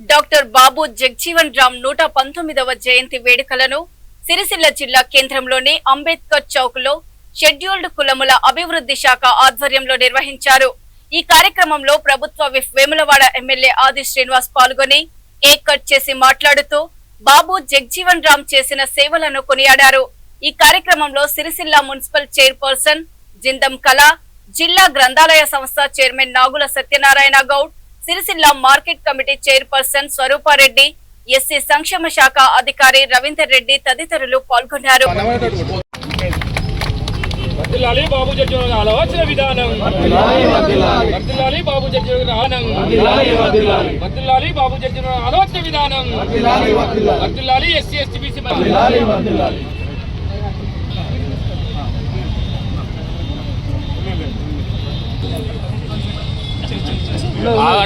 Doctor Babu Jagjivan Ram 119వ జయంతి వేడుకలను సిరిసిల్ల జిల్లా కేంద్రంలోని అంబేద్కర్ చౌక్ లో షెడ్యూల్డ్ కులముల అభివృద్ధి శాఖ ఆధ్వర్యంలో నిర్వహించారు. ఈ కార్యక్రమంలో ప్రభుత్వ విప్ వేములవాడ ఎమ్మెల్యే ఆది శ్రీనివాస్ పాల్గొని కేక్ కట్ చేసి మాట్లాడుతూ బాబు జగ్జీవన్ రామ్ చేసిన సేవలను కొనియాడారు. ఈ కార్యక్రమంలో సిరిసిల్ల మున్సిపల్ చైర్పర్సన్ జిందం కళ, జిల్లా గ్రంథాలయ సంస్థ chairman Nagula Satyanarayana Goud, Sirisilla market committee chairperson Swarupa Reddy, SC సంక్షేమ శాఖ అధికారి రవీందర్ రెడ్డి తదితరులు పాల్గొన్నారు.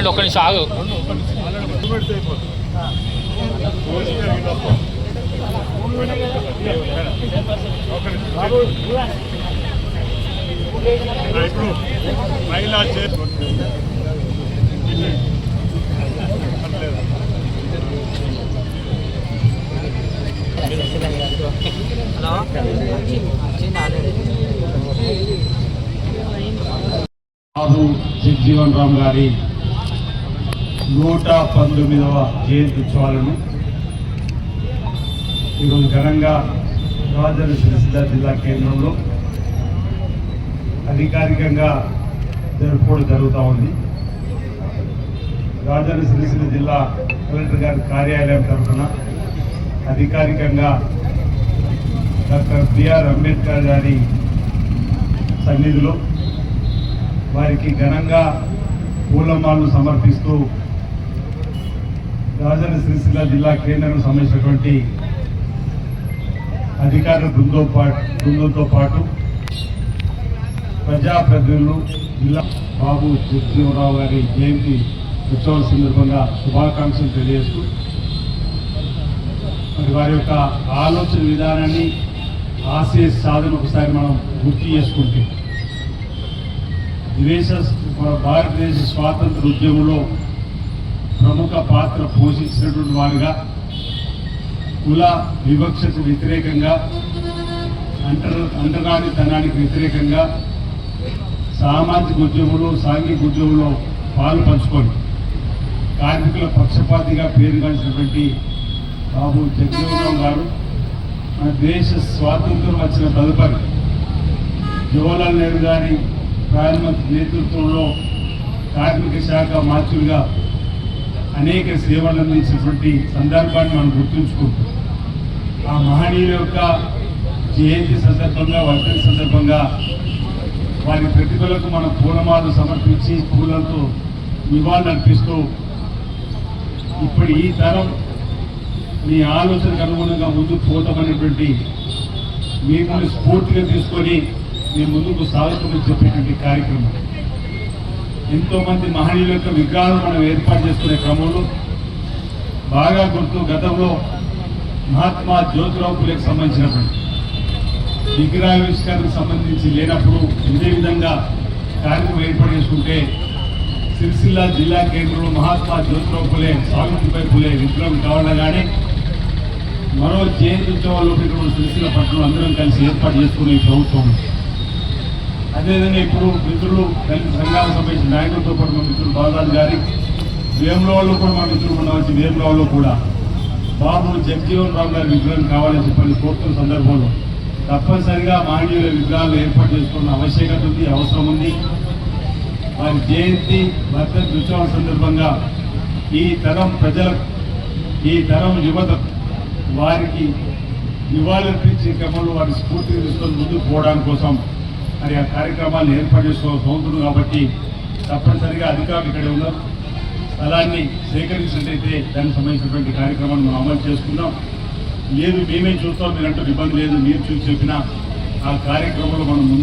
ఒక్క నిమిషం ఆగు. బాబు జగ్జీవన్ రామ్ గారి 119వ జయంతి ఉత్సవాలను ఈరోజు ఘనంగా రాజన్న సిరిసిల్ల జిల్లా కేంద్రంలో అధికారికంగా జరుపుకోవడం జరుగుతూ ఉంది. రాజన్న సిరిసిల్ల జిల్లా కలెక్టర్ గారి కార్యాలయం తరఫున అధికారికంగా డాక్టర్ బిఆర్ అంబేద్కర్ గారి సన్నిధిలో వారికి ఘనంగా పూలమాలను సమర్పిస్తూ రాజన్న సిరిసిల్ల జిల్లా కేంద్రం సంబంధించినటువంటి అధికారుల బృందంతో పాటు ప్రజాప్రతినిధులు జిల్లా బాబు జగ్జీవనరావు గారి జయంతి ఉత్సవం సందర్భంగా శుభాకాంక్షలు తెలియజేస్తూ మరి వారి యొక్క ఆలోచన విధానాన్ని ఆశయ సాధన ఒకసారి మనం గుర్తు చేసుకుంటే మన భారతదేశ స్వాతంత్ర ఉద్యమంలో ప్రముఖ పాత్ర పోషించినటువంటి వారుగా కుల వివక్షకు వ్యతిరేకంగా అంటరానితనానికి వ్యతిరేకంగా సామాజిక ఉద్యమంలో సాంఘిక ఉద్యమంలో పాలు పంచుకొని కార్మికుల పక్షపాతిగా పేరుగాంచినటువంటి బాబు జగ్జీవన్ గారు మన దేశ స్వాతంత్రం వచ్చిన తదుపరి జవహర్లాల్ నెహ్రూ గారి ప్రధానమంత్రి నేతృత్వంలో కార్మిక శాఖ మార్చులుగా అనేక సేవలు అందించినటువంటి సందర్భాన్ని మనం గుర్తుంచుకుంటాం. ఆ మహనీయుల యొక్క జయంతి సందర్భంగా వర్ధంతి సందర్భంగా వారి ప్రతిభలకు మనం పూలమాలు సమర్పించి పూలతో నివాళులు అర్పిస్తూ ఇప్పుడు ఈ తరం మీ ఆలోచనకు అనుగుణంగా ముందుకు పోతామనేటువంటి మిమ్మల్ని స్ఫూర్తిగా తీసుకొని మేము ముందుకు సాగుతామని చెప్పేటువంటి కార్యక్రమం. ఎంతోమంది మహనీయుల యొక్క విగ్రహాలను మనం ఏర్పాటు చేసుకునే క్రమంలో బాగా గుర్తు గతంలో మహాత్మా జ్యోతిరావు ఫులేకి సంబంధించినటువంటి విగ్రహావిష్కరణకు సంబంధించి లేనప్పుడు ఇదే విధంగా కార్యక్రమం ఏర్పాటు చేసుకుంటే సిరిసిల్ల జిల్లా కేంద్రంలో మహాత్మా జ్యోతిరావు ఫులే, సావిత్రిబాయి ఫులే విగ్రహం కావాలగానే మరో జయంతి ఉత్సవాల్లో సిరిసిల్ల పట్టణంలో అందరం కలిసి ఏర్పాటు చేసుకునే ప్రభుత్వం. అదేవిధంగా ఇప్పుడు మిత్రులు దళిత సంఘాలకు సంబంధించిన నాయకులతో పాటు మా మిత్రులు బాలరాజు గారి వేములవాడలో కూడా మా మిత్రులు ఉండవచ్చు. వేములవాడలో కూడా బాబు జగ్జీవన్ రామ్ గారి విగ్రహం కావాలని చెప్పని కోరుతున్న సందర్భంలో తప్పనిసరిగా మహనీయుల విగ్రహాలు ఏర్పాటు చేసుకున్న ఆవశ్యకత ఉంది, అవసరం ఉంది. వారి జయంతి వర్ధంతి ఉత్సవం సందర్భంగా ఈ తరం ప్రజలకు, ఈ తరం యువత వారికి నివాళులర్పించే క్రమంలో వారి స్ఫూర్తిని తీసుకొని ముందుకు పోవడానికి కోసం మరి ఆ కార్యక్రమాలను ఏర్పాటు చేసుకోవాల్సి ఉంటుంది. కాబట్టి తప్పనిసరిగా అధికారులు ఇక్కడే ఉన్నారు. స్థలాన్ని సేకరించినట్టయితే దానికి సంబంధించినటువంటి కార్యక్రమాన్ని మనం అమలు చేసుకుందాం. లేదు మేమే చూస్తాం, మీరంటూ ఇబ్బంది లేదు, మీరు చూసి చెప్పినా ఆ కార్యక్రమంలో మనం ముందు